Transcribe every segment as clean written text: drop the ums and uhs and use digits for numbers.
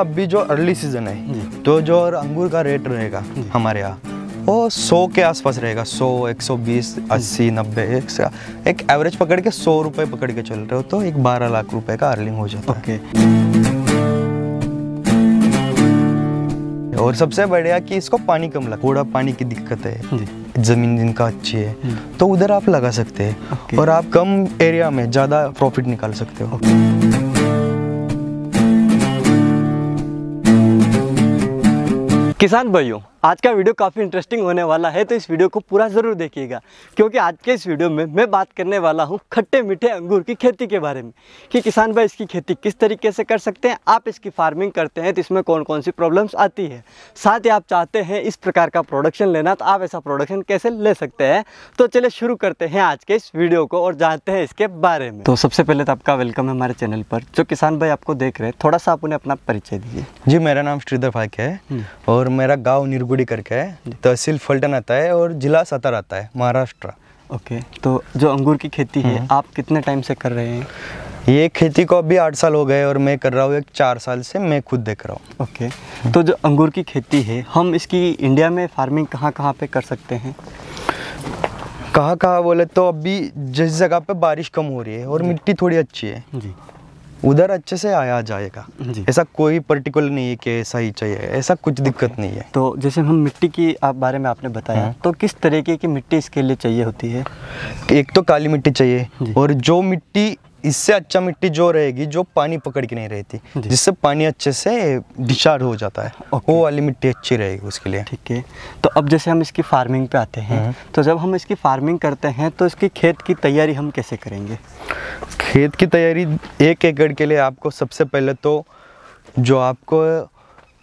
अभी जो early season है तो जो अंगूर का रेट रहेगा हमारे यहाँ वो 100 के आसपास रहेगा। 100, 120, 80, 90, एक एवरेज पकड़ के 100 रुपये पकड़ के चल रहे हो तो एक 12 लाख रुपए का अर्निंग हो जाता है। और सबसे बढ़िया कि इसको पानी कम लगा, थोड़ा पानी की दिक्कत है, जमीन जिनका अच्छी है तो उधर आप लगा सकते हैं और आप कम एरिया में ज़्यादा प्रॉफिट निकाल सकते हो। किसान भाइयों, आज का वीडियो काफ़ी इंटरेस्टिंग होने वाला है तो इस वीडियो को पूरा ज़रूर देखिएगा, क्योंकि आज के इस वीडियो में मैं बात करने वाला हूं खट्टे मीठे अंगूर की खेती के बारे में कि किसान भाई इसकी खेती किस तरीके से कर सकते हैं। आप इसकी फार्मिंग करते हैं तो इसमें कौन कौन सी प्रॉब्लम्स आती है, साथ ही आप चाहते हैं इस प्रकार का प्रोडक्शन लेना तो आप ऐसा प्रोडक्शन कैसे ले सकते हैं। तो चलिए शुरू करते हैं आज के इस वीडियो को और जानते हैं इसके बारे में। तो सबसे पहले तो आपका वेलकम है हमारे चैनल पर। जो किसान भाई आपको देख रहे हैं, थोड़ा सा आप उन्हें अपना परिचय दीजिए। जी, मेरा नाम श्रीधर फाके है और मेरा गाँव निरगुड़ी करके है, तहसील फलटन आता है और जिला सतर आता है, महाराष्ट्र। ओके, तो जो अंगूर की खेती है आप कितने टाइम से कर रहे हैं? ये खेती को अभी 8 साल हो गए और मैं कर रहा हूँ 4 साल से, मैं खुद देख रहा हूँ। ओके, तो जो अंगूर की खेती है हम इसकी इंडिया में फार्मिंग कहाँ कहाँ पे कर सकते हैं? कहाँ कहाँ बोले तो अभी जिस जगह पे बारिश कम हो रही है और मिट्टी थोड़ी अच्छी है जी, उधर अच्छे से आया जाएगा। ऐसा कोई पर्टिकुलर नहीं है कि ऐसा ही चाहिए, ऐसा कुछ दिक्कत नहीं है। तो जैसे हम मिट्टी की आप बारे में आपने बताया, तो किस तरीके की मिट्टी इसके लिए चाहिए होती है? एक तो काली मिट्टी चाहिए और जो मिट्टी इससे अच्छा मिट्टी जो रहेगी जो पानी पकड़ के नहीं रहती, जिससे पानी अच्छे से डिस्चार्ज हो जाता है, वो वाली मिट्टी अच्छी रहेगी उसके लिए। ठीक है, तो अब जैसे हम इसकी फार्मिंग पे आते हैं, तो जब हम इसकी फार्मिंग करते हैं तो इसकी खेत की तैयारी हम कैसे करेंगे? खेत की तैयारी 1 एकड़ के लिए आपको सबसे पहले तो जो आपको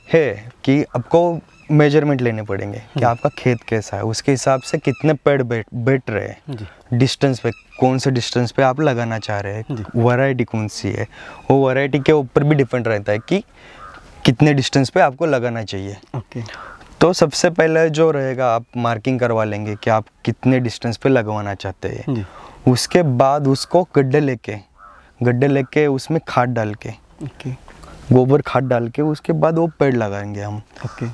है कि आपको मेजरमेंट लेने पड़ेंगे कि आपका खेत कैसा है, उसके हिसाब से कितने पेड़ बैठ रहे हैं, डिस्टेंस पे कौन से डिस्टेंस पे आप लगाना चाह रहे हैं, वैरायटी कौन सी है, वो वैरायटी के ऊपर भी डिपेंड रहता है कि कितने डिस्टेंस पे आपको लगाना चाहिए। ओके, तो सबसे पहले जो रहेगा आप मार्किंग करवा लेंगे कि आप कितने डिस्टेंस पे लगवाना चाहते हैं। उसके बाद उसको गड्ढे लेके उसमें खाद डाल के, गोबर खाद डाल के उसके बाद वो पेड़ लगाएंगे हम। ओके,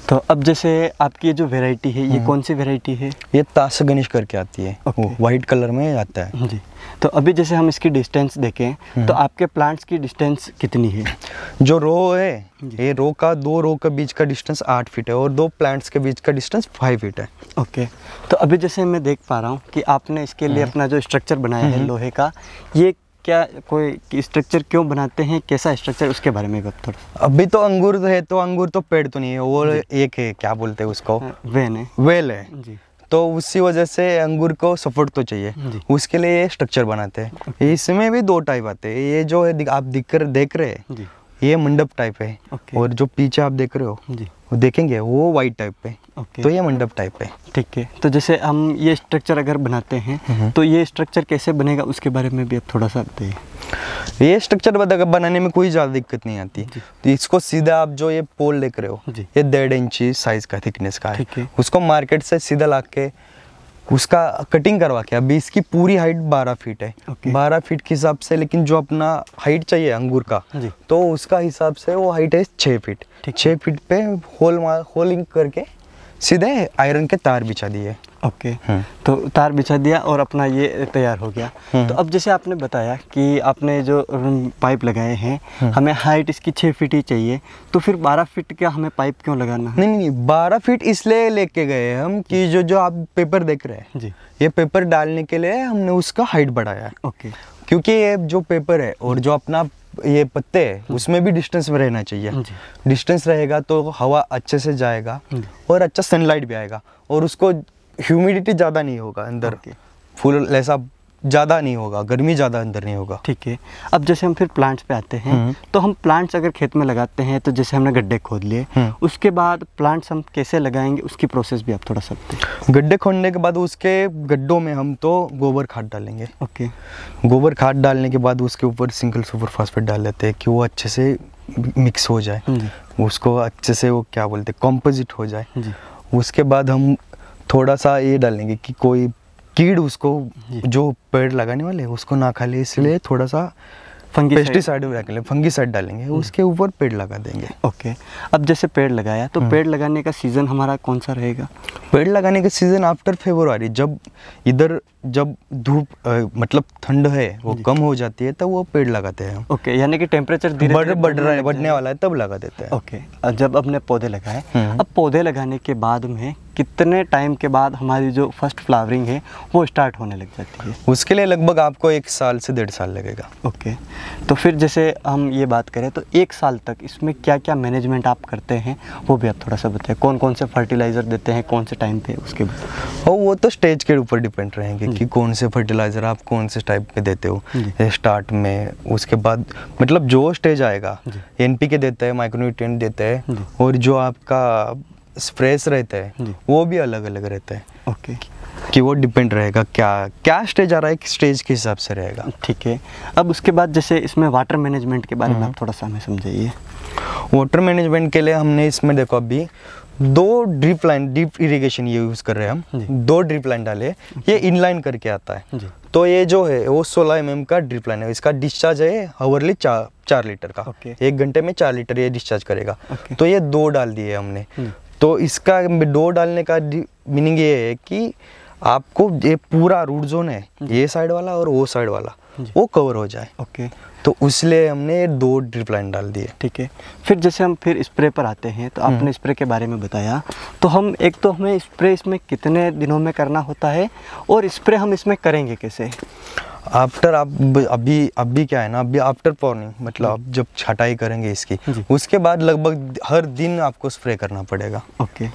तो अब जैसे आपकी ये जो वैरायटी है ये कौन सी वैरायटी है? ये ताश गणेश करके आती है, वाइट कलर में आता है जी। तो अभी जैसे हम इसकी डिस्टेंस देखें तो आपके प्लांट्स की डिस्टेंस कितनी है? जो रो है, ये रो का 2 रो के बीच का डिस्टेंस 8 फीट है और 2 प्लांट्स के बीच का डिस्टेंस 5 फीट है। ओके, तो अभी जैसे मैं देख पा रहा हूँ कि आपने इसके लिए अपना जो स्ट्रक्चर बनाया है लोहे का, ये क्या कोई स्ट्रक्चर क्यों बनाते हैं, कैसा स्ट्रक्चर, उसके बारे में बताओ थोड़ा। अभी तो अंगूर है तो अंगूर तो पेड़ तो नहीं है, वो एक है, क्या बोलते हैं उसको, वेल है जी। तो उसी वजह से अंगूर को सपोर्ट तो चाहिए, उसके लिए ये स्ट्रक्चर बनाते हैं। इसमें भी 2 टाइप आते हैं, ये जो है आप देख रहे हैं ये मंडप टाइप है और जो पीछे आप देख रहे हो वो देखेंगे वो वाइट टाइप पे, तो ये मंडप टाइप है। ठीक है, तो जैसे हम ये स्ट्रक्चर अगर बनाते हैं तो ये स्ट्रक्चर कैसे बनेगा उसके बारे में भी आप थोड़ा सा बताइए। ये स्ट्रक्चर बनाने में कोई ज़्यादा दिक्कत नहीं आती, तो इसको सीधा आप जो ये पोल देख रहे हो ये 1.5 इंची साइज का थिकनेस का है, उसको मार्केट से सीधा ला के उसका कटिंग करवा के, अभी इसकी पूरी हाइट 12 फीट है, 12 फीट के हिसाब से, लेकिन जो अपना हाइट चाहिए अंगूर का तो उसका हिसाब से वो हाइट है 6 फीट। 6 फीट पे होलिंग करके सीधे आयरन के तार बिछा दिए। ओके, तो तार बिछा दिया और अपना ये तैयार हो गया। तो अब जैसे आपने बताया कि आपने जो पाइप लगाए हैं हमें हाइट इसकी 6 फीट ही चाहिए, तो फिर 12 फीट का हमें पाइप क्यों लगाना है? नहीं, 12 फीट इसलिए लेके गए हम कि जो आप पेपर देख रहे हैं जी, ये पेपर डालने के लिए हमने उसका हाइट बढ़ाया है। ओके, क्योंकि ये जो पेपर है और जो अपना ये पत्ते है उसमें भी डिस्टेंस में रहना चाहिए। डिस्टेंस रहेगा तो हवा अच्छे से जाएगा और अच्छा सनलाइट भी आएगा और उसको ह्यूमिडिटी ज़्यादा नहीं होगा अंदर, फुल ऐसा ज़्यादा नहीं होगा, गर्मी ज़्यादा अंदर नहीं होगा। ठीक है, अब जैसे हम फिर प्लांट्स पे आते हैं, तो हम प्लांट्स अगर खेत में लगाते हैं तो जैसे हमने गड्ढे खोद लिए, उसके बाद प्लांट्स हम कैसे लगाएंगे उसकी प्रोसेस भी आप थोड़ा सा बताइए। गड्ढे खोदने के बाद उसके गड्ढों में हम तो गोबर खाद डालेंगे। ओके, गोबर खाद डालने के बाद उसके ऊपर सिंगल सुपर फास्फेट डाल देते हैं कि वो अच्छे से मिक्स हो जाए, उसको अच्छे से वो क्या बोलते हैं कॉम्पोजिट हो जाए। उसके बाद हम थोड़ा सा ये डालेंगे कि कोई कीड़ उसको जो पेड़ लगाने वाले उसको ना खा ले, इसलिए थोड़ा सा पेस्टिसाइड डालेंगे, फंगीसाइड डालेंगे, उसके ऊपर पेड़ लगा देंगे। ओके, अब जैसे पेड़ लगाया तो पेड़ लगाने का सीज़न हमारा कौन सा रहेगा? पेड़ लगाने का सीज़न आफ्टर फरवरी, जब इधर जब धूप मतलब ठंड है वो कम हो जाती है तब वो पेड़ लगाते हैं। ओके, यानी कि टेम्परेचर धीरे बढ़ने वाला है तब लगा देते हैं। ओके, जब अपने पौधे लगाए, अब पौधे लगाने के बाद में कितने टाइम के बाद हमारी जो फर्स्ट फ्लावरिंग है वो स्टार्ट होने लग जाती है? उसके लिए लगभग आपको 1 साल से 1.5 साल लगेगा। ओके, तो फिर जैसे हम ये बात करें तो 1 साल तक इसमें क्या क्या मैनेजमेंट आप करते हैं वो भी आप थोड़ा सा बताएं। कौन कौन से फर्टिलाइज़र देते हैं, कौन से टाइम पे, उसके बाद? और वो तो स्टेज के ऊपर डिपेंड रहेंगे कि कौन से फर्टिलाइज़र आप कौन से टाइप के देते हो स्टार्ट में। उसके बाद मतलब जो स्टेज आएगा, NPK देते हैं, माइक्रोन्यूट्रिएंट देते हैं, और जो आपका स्प्रेस रहता है वो भी अलग अलग रहता है। ओके, कि वो डिपेंड रहेगा क्या क्या स्टेज आ रहा है, स्टेज के हिसाब से रहेगा। ठीक है, अब उसके बाद जैसे इसमें वाटर मैनेजमेंट के बारे में आप थोड़ा सा हमें समझाइए। वाटर मैनेजमेंट के लिए हमने इसमें देखो अभी 2 ड्रिप इरिगेशन ये यूज़ कर रहे हैं हम। 2 ड्रिप लाइन डाले, ये इनलाइन करके आता है। तो ये जो है वो 16 mm का ड्रिप लाइन है। इसका डिस्चार्ज है हावरली 4 लीटर का। 1 घंटे में 4 लीटर ये डिस्चार्ज करेगा। तो ये 2 डाल दिए हमने। तो इसका 2 डालने का मीनिंग ये है कि आपको ये पूरा रूट जोन है, ये साइड वाला और वो साइड वाला, वो कवर हो जाए। ओके, तो इसलिए हमने 2 ड्रिप लाइन डाल दिए। ठीक है, फिर जैसे हम फिर स्प्रे पर आते हैं तो आपने स्प्रे के बारे में बताया, तो हम एक तो हमें स्प्रे इसमें कितने दिनों में करना होता है और स्प्रे हम इसमें करेंगे कैसे? आफ्टर आप अभी क्या है ना, अभी आफ्टर पॉर्निंग मतलब आप जब छटाई करेंगे इसकी, उसके बाद लगभग हर दिन आपको स्प्रे करना पड़ेगा। ओके,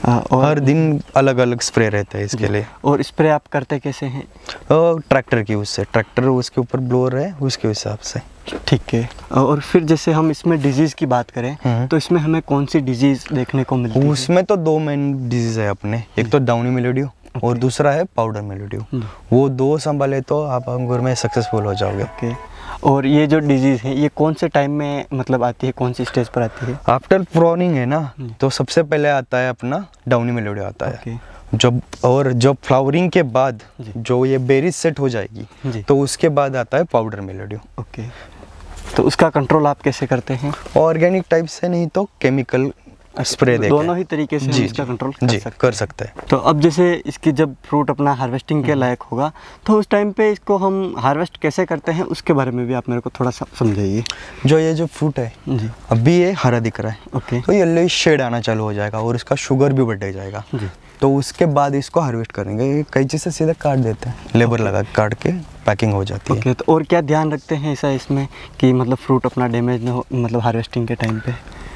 और हर दिन अलग अलग स्प्रे रहते हैं इसके लिए। और स्प्रे आप करते कैसे हैं? ट्रैक्टर की उससे, ट्रैक्टर उसके ऊपर ब्लोअर है उसके हिसाब से। ठीक है, और फिर जैसे हम इसमें डिजीज़ की बात करें तो इसमें हमें कौन सी डिजीज़ देखने को मिलती है? उसमें तो 2 मेन डिजीज़ है अपने, एक तो डाउनी मिल्ड्यू और दूसरा है पाउडर मिल्ड्यू। वो 2 संभाले तो आप अंगूर में सक्सेसफुल हो जाओगे। ओके, और ये जो डिजीज़ है ये कौन से टाइम में मतलब आती है, कौन सी स्टेज पर आती है? आफ्टर प्रोनिंग है ना, तो सबसे पहले आता है अपना डाउनी मिल्ड्यू आता है। जब फ्लावरिंग के बाद जो ये बेरीज सेट हो जाएगी तो उसके बाद आता है पाउडर मिल्ड्यू। ओके, तो उसका कंट्रोल आप कैसे करते हैं? ऑर्गेनिक टाइप से, नहीं तो केमिकल स्प्रे देके। दोनों ही तरीके से हम इसका कंट्रोल कर सकते हैं। तो अब जैसे इसकी जब फ्रूट अपना हार्वेस्टिंग के लायक होगा तो उस टाइम पे इसको हम हार्वेस्ट कैसे करते हैं उसके बारे में भी आप मेरे को थोड़ा सा समझाइए। ये जो फ्रूट है अभी ये हरा दिख रहा है, ओके, तो येलो शेड आना चालू हो जाएगा और इसका शुगर भी बढ़ जाएगा। तो उसके बाद इसको हार्वेस्ट करेंगे, कैंची से सीधा काट देते हैं, लेबर लगा काट के पैकिंग हो जाती है। ओके, तो और क्या ध्यान रखते हैं ऐसा इसमें कि मतलब फ्रूट अपना डैमेज ना हो, मतलब हार्वेस्टिंग के टाइम पे?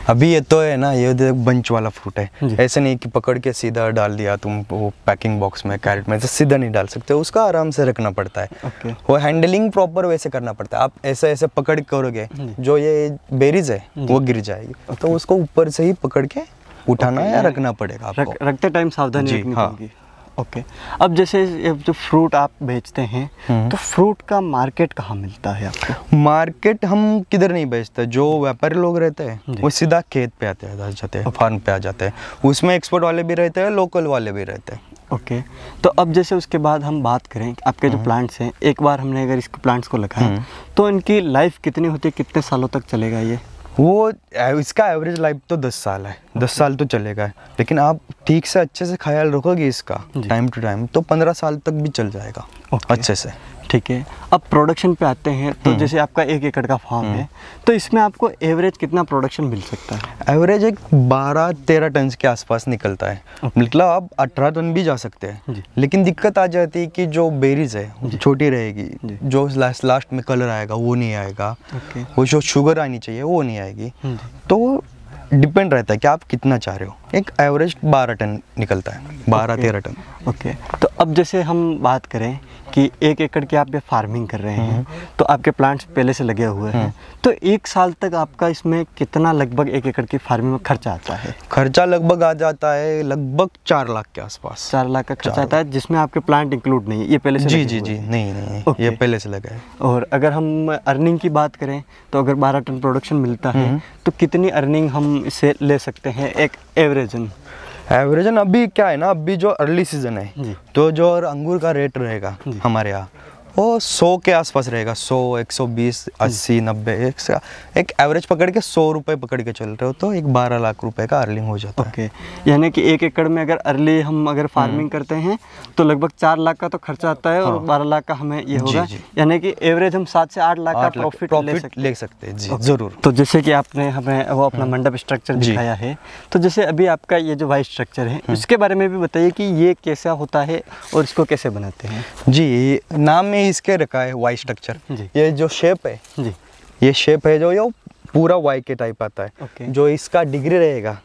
अभी ये तो है ना, ये बंच वाला फ्रूट है, ऐसे नहीं कि पकड़ के सीधा डाल दिया तुम वो पैकिंग बॉक्स में, कैरेट में, तो सीधा नहीं डाल सकते, उसका आराम से रखना पड़ता है। वो हैंडलिंग प्रॉपर वैसे करना पड़ता है। आप ऐसे ऐसे पकड़ करोगे जो ये बेरीज है वो गिर जाएगी, तो उसको ऊपर से ही पकड़ के उठाना या रखना पड़ेगा आपको। रखते टाइम सावधानी रखनी पड़ेगी। ओके, अब जैसे जो फ्रूट आप बेचते हैं तो फ्रूट का मार्केट कहाँ मिलता है आपको? मार्केट हम किधर नहीं बेचते, जो व्यापारी लोग रहते हैं वो सीधा खेत पे आते हैं, फार्म पे आ जाते हैं। उसमें एक्सपोर्ट वाले भी रहते हैं, लोकल वाले भी रहते हैं। ओके, तो अब जैसे उसके बाद हम बात करें आपके जो प्लांट्स हैं, एक बार हमने अगर इसके प्लांट्स को लगाया तो इनकी लाइफ कितनी होती है, कितने सालों तक चलेगा ये? वो इसका एवरेज लाइफ तो 10 साल है, 10 साल तो चलेगा, लेकिन आप ठीक से अच्छे से ख्याल रखोगे इसका टाइम टू टाइम तो 15 साल तक भी चल जाएगा अच्छे से। ठीक है, अब प्रोडक्शन पे आते हैं तो जैसे आपका 1 एकड़ का फार्म है तो इसमें आपको एवरेज कितना प्रोडक्शन मिल सकता है? एवरेज एक 12-13 टन के आसपास निकलता है। मतलब आप 18 टन भी जा सकते हैं, लेकिन दिक्कत आ जाती है कि जो बेरीज है छोटी रहेगी, जो लास्ट में कलर आएगा वो नहीं आएगा, वो जो शुगर आनी चाहिए वो नहीं आएगी। तो डिपेंड रहता है कि आप कितना चाह रहे हो। एक एवरेज 12 टन निकलता है, 12-13 टन। ओके, तो अब जैसे हम बात करें कि 1 एकड़ की आप ये फार्मिंग कर रहे हैं तो आपके प्लांट्स पहले से लगे हुए हैं, तो 1 साल तक आपका इसमें कितना लगभग 1 एकड़ की फार्मिंग में खर्चा आता है? खर्चा लगभग आ जाता है लगभग 4 लाख के आसपास। 4 लाख का खर्चा आता है, जिसमें आपके प्लांट इंक्लूड नहीं है, ये पहले से जी नहीं ये पहले से लगा है। और अगर हम अर्निंग की बात करें तो अगर 12 टन प्रोडक्शन मिलता है तो कितनी अर्निंग हम इससे ले सकते हैं एक एवरेजन? अभी क्या है ना, अभी जो अर्ली सीजन है तो जो अंगूर का रेट रहेगा हमारे यहाँ वो 100 के आसपास रहेगा, 100, 120, 80, 90, एक एवरेज पकड़ के 100 रुपये पकड़ के चल रहे हो तो एक 12 लाख रुपए का अर्निंग हो जाता है। ओके, यानी कि 1 एकड़ में अगर अर्ली हम अगर फार्मिंग करते हैं तो लगभग 4 लाख का तो खर्चा आता है और 12 लाख का हमें ये होगा, यानी कि एवरेज हम 7 से 8 लाख का प्रॉफिट ले सकते हैं जी। जरूर। तो जैसे कि आपने हमें वो अपना मंडप स्ट्रक्चर दिखाया है, तो जैसे अभी आपका ये जो वाई स्ट्रक्चर है उसके बारे में भी बताइए कि ये कैसा होता है और इसको कैसे बनाते हैं। जी, नाम में इसके रखा है वाई स्ट्रक्चर। ये जो शेप है जी, ये शेप है जो ये पूरा वाई के टाइप आता है। जो इसका डिग्री रहेगा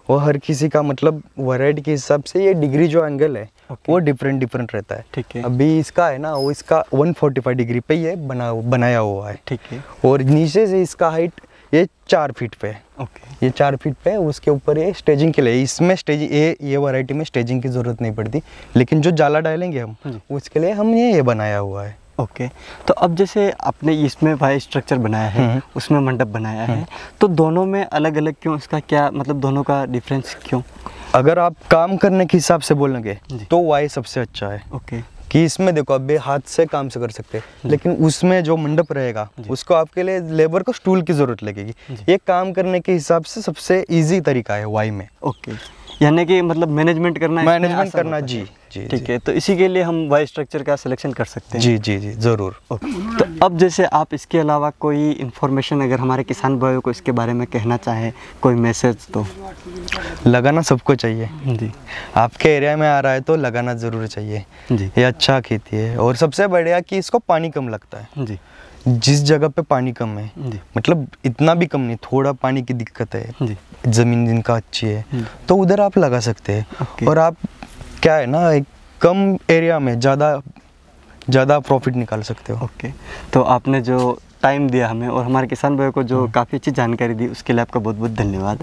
वो हर किसी का मतलब वैरायटी के हिसाब से ये डिग्री जो एंगल है वो डिफरेंट रहता है। ठीक है। अभी इसका है ना, वो इसका 145 डिग्री पे ये बनाया हुआ है। ठीक है। और नीचे से इसका हाइट ये 4 फीट पे है। ओके। ये 4 फीट पे है, उसके ऊपर ये स्टेजिंग के लिए, इसमें स्टेजिंग ये वैरायटी में स्टेजिंग की ज़रूरत नहीं पड़ती, लेकिन जो जाला डालेंगे हम उसके लिए हमने ये बनाया हुआ है। ओके। तो अब जैसे आपने इसमें वाई स्ट्रक्चर बनाया है, उसमें मंडप बनाया है, तो दोनों में अलग अलग क्यों, इसका क्या मतलब, दोनों का डिफरेंस क्यों? अगर आप काम करने के हिसाब से बोलेंगे तो वाई सबसे अच्छा है। ओके। कि इसमें देखो अब हाथ से काम से कर सकते हैं, लेकिन उसमें जो मंडप रहेगा उसको आपके लिए लेबर को स्टूल की ज़रूरत लगेगी। ये काम करने के हिसाब से सबसे इजी तरीका है वाई में। ओके, यानी कि मतलब मैनेजमेंट करना जी जी। ठीक है, तो इसी के लिए हम वाई स्ट्रक्चर का सिलेक्शन कर सकते हैं। जी जी जी, ज़रूर। तो अब जैसे आप इसके अलावा कोई इन्फॉर्मेशन अगर हमारे किसान भाइयों को इसके बारे में कहना चाहें, कोई मैसेज, तो लगाना सबको चाहिए जी। आपके एरिया में आ रहा है तो लगाना ज़रूर चाहिए जी। ये अच्छा खेती है, और सबसे बढ़िया कि इसको पानी कम लगता है जी। जिस जगह पे पानी कम है, मतलब इतना भी कम नहीं, थोड़ा पानी की दिक्कत है, ज़मीन जिनका अच्छी है तो उधर आप लगा सकते हैं। और आप क्या है ना, एक कम एरिया में ज़्यादा प्रॉफिट निकाल सकते हो। ओके। तो आपने जो टाइम दिया हमें और हमारे किसान भाई को जो काफ़ी अच्छी जानकारी दी, उसके लिए आपका बहुत बहुत धन्यवाद।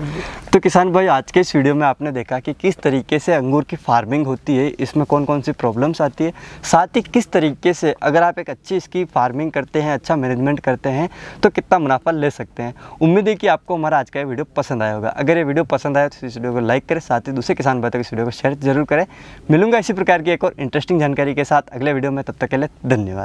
तो किसान भाई, आज के इस वीडियो में आपने देखा कि किस तरीके से अंगूर की फार्मिंग होती है, इसमें कौन कौन सी प्रॉब्लम्स आती है, साथ ही किस तरीके से अगर आप एक अच्छी इसकी फार्मिंग करते हैं, अच्छा मैनेजमेंट करते हैं तो कितना मुनाफा ले सकते हैं। उम्मीद है कि आपको हमारा आज का ये वीडियो पसंद आया होगा। अगर ये वीडियो पसंद आया तो इस वीडियो को लाइक करें, साथ ही दूसरे किसान भाई तक इस वीडियो को शेयर जरूर करें। मिलूंगा इसी प्रकार की एक और इंटरेस्टिंग जानकारी के साथ अगले वीडियो में, तब तक के लिए धन्यवाद।